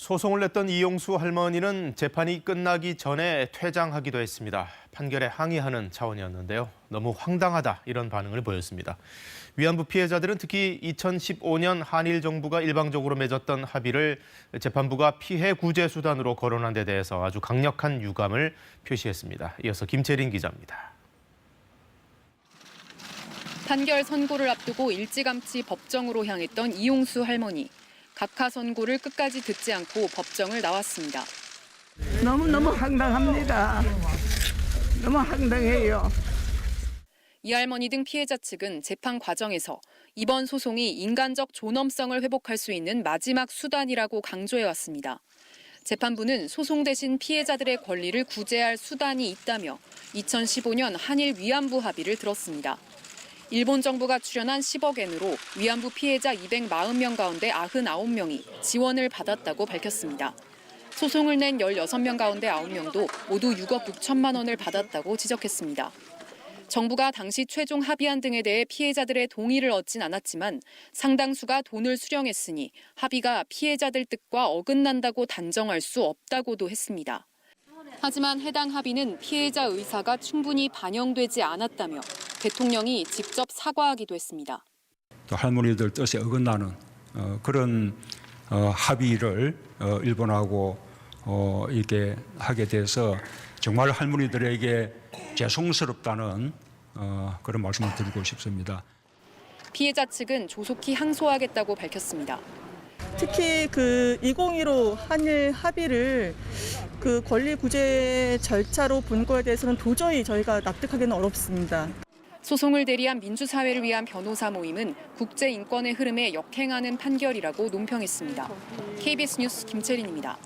소송을 냈던 이용수 할머니는 재판이 끝나기 전에 퇴장하기도 했습니다. 판결에 항의하는 차원이었는데요. 너무 황당하다 이런 반응을 보였습니다. 위안부 피해자들은 특히 2015년 한일 정부가 일방적으로 맺었던 합의를 재판부가 피해 구제 수단으로 거론한 데 대해서 아주 강력한 유감을 표시했습니다. 이어서 김채린 기자입니다. 판결 선고를 앞두고 일찌감치 법정으로 향했던 이용수 할머니. 각하 선고를 끝까지 듣지 않고 법정을 나왔습니다. 너무너무 황당합니다. 너무 황당해요. 이 할머니 등 피해자 측은 재판 과정에서 이번 소송이 인간적 존엄성을 회복할 수 있는 마지막 수단이라고 강조해왔습니다. 재판부는 소송 대신 피해자들의 권리를 구제할 수단이 있다며 2015년 한일 위안부 합의를 들었습니다. 일본 정부가 출연한 10억엔으로 위안부 피해자 240명 가운데 99명이 지원을 받았다고 밝혔습니다. 소송을 낸 16명 가운데 9명도 모두 6억 6천만 원을 받았다고 지적했습니다. 정부가 당시 최종 합의안 등에 대해 피해자들의 동의를 얻진 않았지만 상당수가 돈을 수령했으니 합의가 피해자들 뜻과 어긋난다고 단정할 수 없다고도 했습니다. 하지만 해당 합의는 피해자 의사가 충분히 반영되지 않았다며 대통령이 직접 사과하기도 했습니다. 또 할머니들 뜻에 어긋나는 그런 합의를 일본하고 이렇게 하게 돼서 정말 할머니들에게 죄송스럽다는 그런 말씀을 드리고 싶습니다. 피해자 측은 조속히 항소하겠다고 밝혔습니다. 특히 2015 한일 합의를 권리 구제 절차로 본 거에 대해서는 도저히 저희가 납득하기는 어렵습니다. 소송을 대리한 민주사회를 위한 변호사 모임은 국제인권의 흐름에 역행하는 판결이라고 논평했습니다. KBS 뉴스 김채린입니다.